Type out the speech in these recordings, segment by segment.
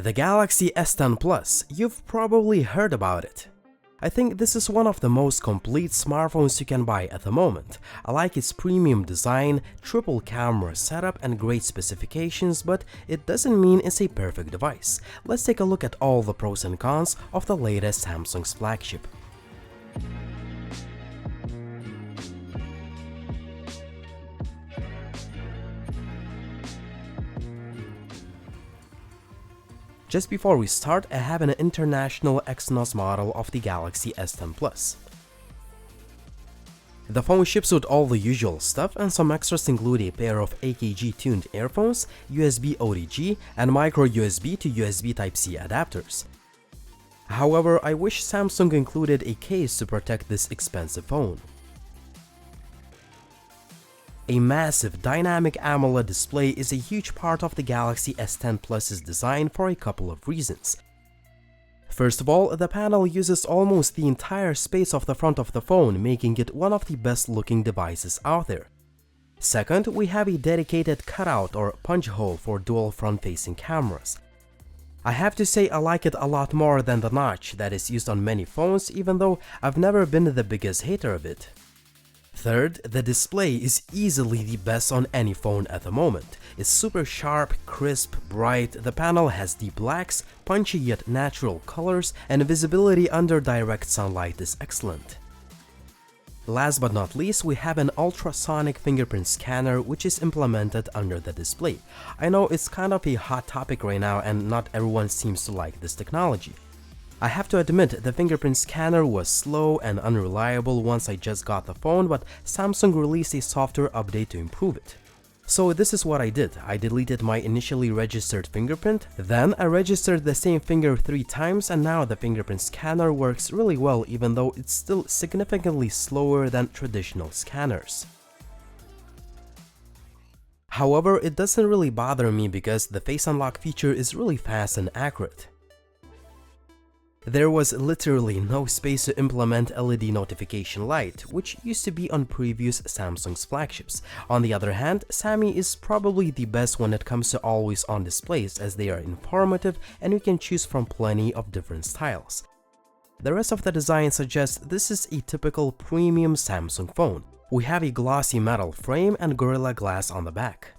The Galaxy S10 Plus, you've probably heard about it. I think this is one of the most complete smartphones you can buy at the moment. I like its premium design, triple camera setup and great specifications, but it doesn't mean it's a perfect device. Let's take a look at all the pros and cons of the latest Samsung's flagship. Just before we start, I have an international Exynos model of the Galaxy S10 Plus. The phone ships with all the usual stuff, and some extras include a pair of AKG-tuned earphones, USB OTG, and micro USB to USB Type-C adapters. However, I wish Samsung included a case to protect this expensive phone. A massive dynamic AMOLED display is a huge part of the Galaxy S10 Plus's design for a couple of reasons. First of all, the panel uses almost the entire space of the front of the phone, making it one of the best looking devices out there. Second, we have a dedicated cutout or punch hole for dual front-facing cameras. I have to say I like it a lot more than the notch that is used on many phones, even though I've never been the biggest hater of it. Third, the display is easily the best on any phone at the moment. It's super sharp, crisp, bright, the panel has deep blacks, punchy yet natural colors, and visibility under direct sunlight is excellent. Last but not least, we have an ultrasonic fingerprint scanner which is implemented under the display. I know it's kind of a hot topic right now and not everyone seems to like this technology. I have to admit, the fingerprint scanner was slow and unreliable once I just got the phone, but Samsung released a software update to improve it. So this is what I did. I deleted my initially registered fingerprint, then I registered the same finger 3 times, and now the fingerprint scanner works really well, even though it's still significantly slower than traditional scanners. However, it doesn't really bother me because the face unlock feature is really fast and accurate. There was literally no space to implement LED notification light, which used to be on previous Samsung's flagships. On the other hand, Sammy is probably the best when it comes to always on displays, as they are informative and you can choose from plenty of different styles. The rest of the design suggests this is a typical premium Samsung phone. We have a glossy metal frame and Gorilla Glass on the back.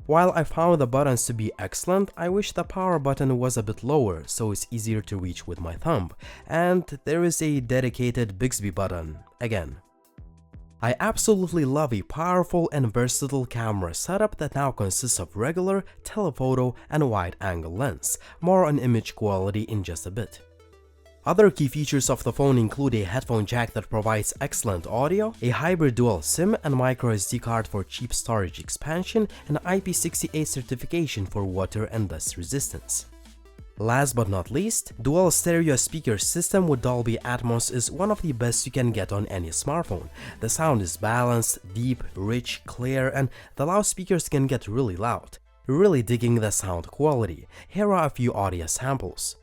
While I found the buttons to be excellent, I wish the power button was a bit lower so it's easier to reach with my thumb, and there is a dedicated Bixby button, again. I absolutely love a powerful and versatile camera setup that now consists of regular, telephoto, and wide-angle lens. More on image quality in just a bit. Other key features of the phone include a headphone jack that provides excellent audio, a hybrid dual SIM and microSD card for cheap storage expansion, and IP68 certification for water and dust resistance. Last but not least, dual stereo speaker system with Dolby Atmos is one of the best you can get on any smartphone. The sound is balanced, deep, rich, clear, and the loudspeakers can get really loud. Really digging the sound quality. Here are a few audio samples.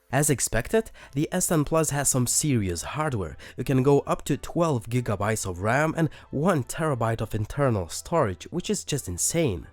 As expected, the S10 Plus has some serious hardware. You can go up to 12 GB of RAM and 1 TB of internal storage, which is just insane.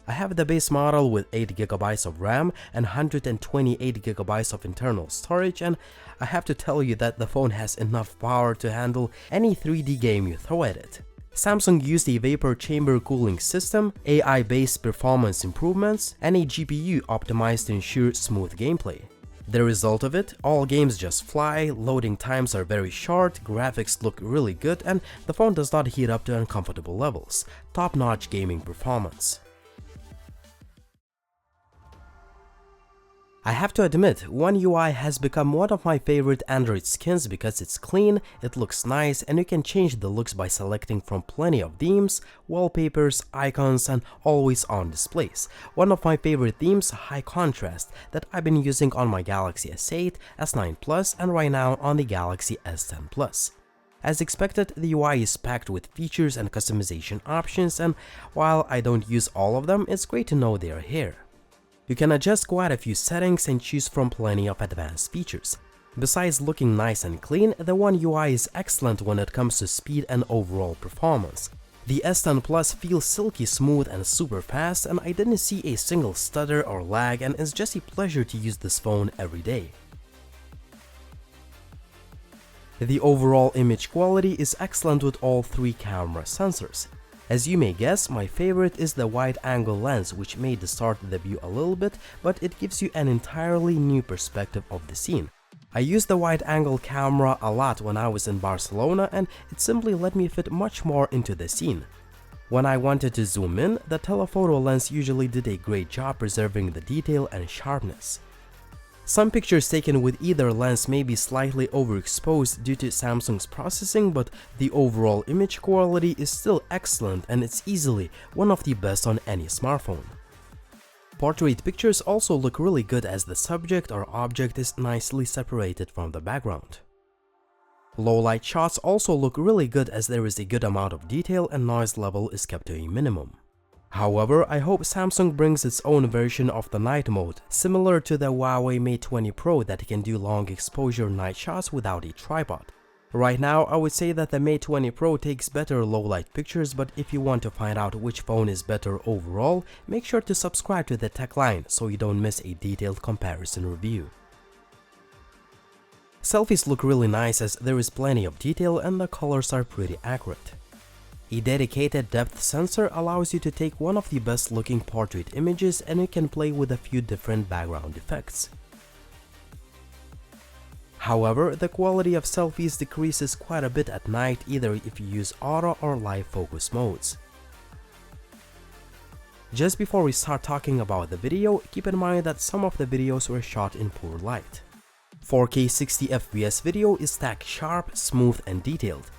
I have the base model with 8 GB of RAM and 128 GB of internal storage, and I have to tell you that the phone has enough power to handle any 3D game you throw at it. Samsung used a vapor chamber cooling system, AI-based performance improvements, and a GPU optimized to ensure smooth gameplay. The result of it, all games just fly, loading times are very short, graphics look really good, and the phone does not heat up to uncomfortable levels. Top-notch gaming performance. I have to admit, One UI has become one of my favorite Android skins because it's clean, it looks nice, and you can change the looks by selecting from plenty of themes, wallpapers, icons, and always on displays. One of my favorite themes, high contrast, that I've been using on my Galaxy S8, S9 Plus, and right now on the Galaxy S10 Plus. As expected, the UI is packed with features and customization options, and while I don't use all of them, it's great to know they are here. You can adjust quite a few settings and choose from plenty of advanced features. Besides looking nice and clean, the One UI is excellent when it comes to speed and overall performance. The S10 Plus feels silky smooth and super fast, and I didn't see a single stutter or lag, and it's just a pleasure to use this phone every day. The overall image quality is excellent with all three camera sensors. As you may guess, my favorite is the wide-angle lens, which may distort the view a little bit, but it gives you an entirely new perspective of the scene. I used the wide-angle camera a lot when I was in Barcelona, and it simply let me fit much more into the scene. When I wanted to zoom in, the telephoto lens usually did a great job preserving the detail and sharpness. Some pictures taken with either lens may be slightly overexposed due to Samsung's processing, but the overall image quality is still excellent, and it's easily one of the best on any smartphone. Portrait pictures also look really good as the subject or object is nicely separated from the background. Low-light shots also look really good as there is a good amount of detail and noise level is kept to a minimum. However, I hope Samsung brings its own version of the night mode, similar to the Huawei Mate 20 Pro that can do long exposure night shots without a tripod. Right now, I would say that the Mate 20 Pro takes better low-light pictures, but if you want to find out which phone is better overall, make sure to subscribe to the Tech Line so you don't miss a detailed comparison review. Selfies look really nice as there is plenty of detail and the colors are pretty accurate. A dedicated depth sensor allows you to take one of the best looking portrait images, and you can play with a few different background effects. However, the quality of selfies decreases quite a bit at night, either if you use auto or live focus modes. Just before we start talking about the video, keep in mind that some of the videos were shot in poor light. 4K 60fps video is stacked sharp, smooth and detailed.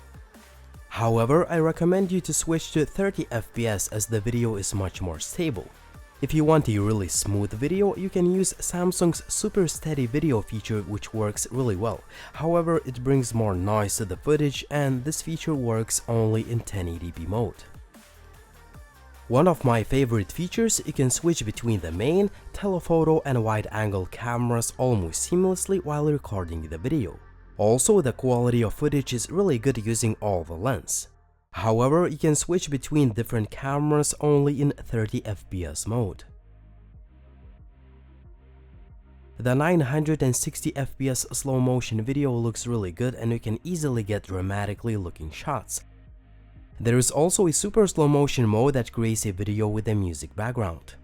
However, I recommend you to switch to 30fps as the video is much more stable. If you want a really smooth video, you can use Samsung's Super Steady Video feature, which works really well. However, it brings more noise to the footage, and this feature works only in 1080p mode. One of my favorite features, you can switch between the main, telephoto and wide-angle cameras almost seamlessly while recording the video. Also, the quality of footage is really good using all the lenses. However, you can switch between different cameras only in 30fps mode. The 960fps slow motion video looks really good, and you can easily get dramatically looking shots. There is also a super slow motion mode that creates a video with a music background.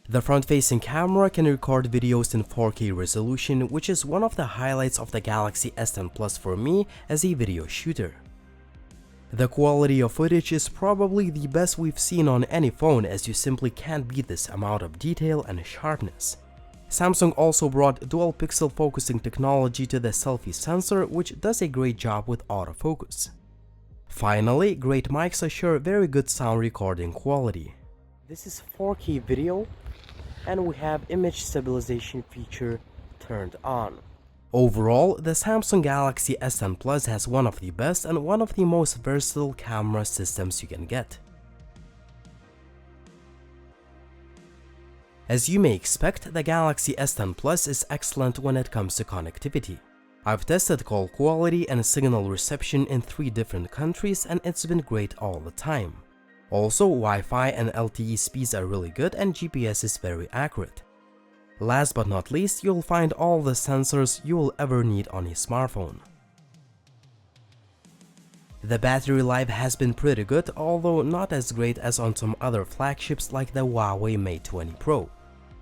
The front-facing camera can record videos in 4K resolution, which is one of the highlights of the Galaxy S10 Plus for me as a video shooter. The quality of footage is probably the best we've seen on any phone, as you simply can't beat this amount of detail and sharpness. Samsung also brought dual pixel focusing technology to the selfie sensor, which does a great job with autofocus. Finally, great mics assure very good sound recording quality. This is 4K video, and we have image stabilization feature turned on. Overall, the Samsung Galaxy S10 Plus has one of the best and one of the most versatile camera systems you can get. As you may expect, the Galaxy S10 Plus is excellent when it comes to connectivity. I've tested call quality and signal reception in 3 different countries, and it's been great all the time. Also, Wi-Fi and LTE speeds are really good, and GPS is very accurate. Last but not least, you'll find all the sensors you will ever need on a smartphone. The battery life has been pretty good, although not as great as on some other flagships like the Huawei Mate 20 Pro.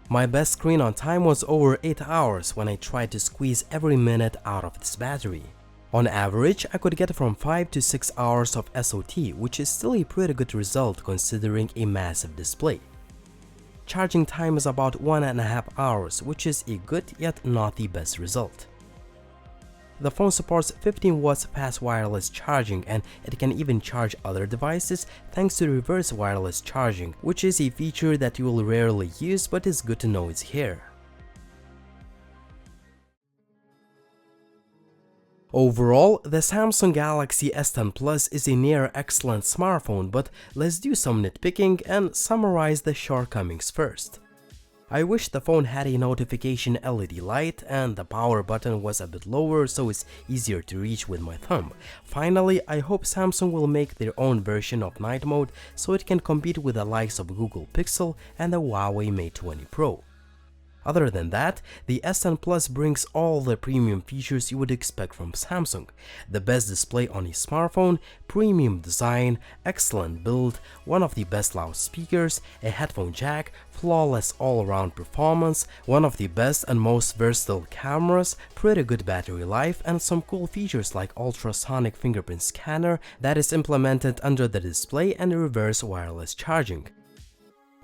My best screen on time was over 8 hours when I tried to squeeze every minute out of this battery. On average, I could get from 5 to 6 hours of SOT, which is still a pretty good result considering a massive display. Charging time is about 1.5 hours, which is a good yet not the best result. The phone supports 15 watts fast wireless charging, and it can even charge other devices thanks to reverse wireless charging, which is a feature that you will rarely use, but is good to know it's here. Overall, the Samsung Galaxy S10 Plus is a near excellent smartphone, but let's do some nitpicking and summarize the shortcomings first. I wish the phone had a notification LED light and the power button was a bit lower so it's easier to reach with my thumb. Finally, I hope Samsung will make their own version of night mode so it can compete with the likes of Google Pixel and the Huawei Mate 20 Pro. Other than that, the S10 Plus brings all the premium features you would expect from Samsung. The best display on a smartphone, premium design, excellent build, one of the best loudspeakers, a headphone jack, flawless all-around performance, one of the best and most versatile cameras, pretty good battery life, and some cool features like ultrasonic fingerprint scanner that is implemented under the display and reverse wireless charging.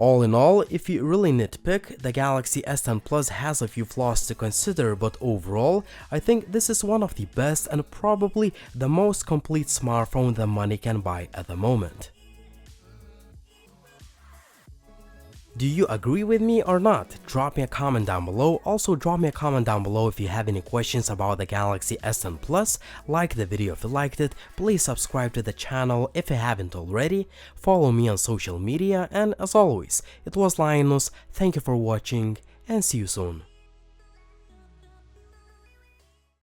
All in all, if you really nitpick, the Galaxy S10 Plus has a few flaws to consider, but overall, I think this is one of the best and probably the most complete smartphone that money can buy at the moment. Do you agree with me or not? Drop me a comment down below. Also, drop me a comment down below if you have any questions about the Galaxy S10 Plus. Like the video if you liked it. Please subscribe to the channel if you haven't already. Follow me on social media, and as always, it was Linus. Thank you for watching and see you soon.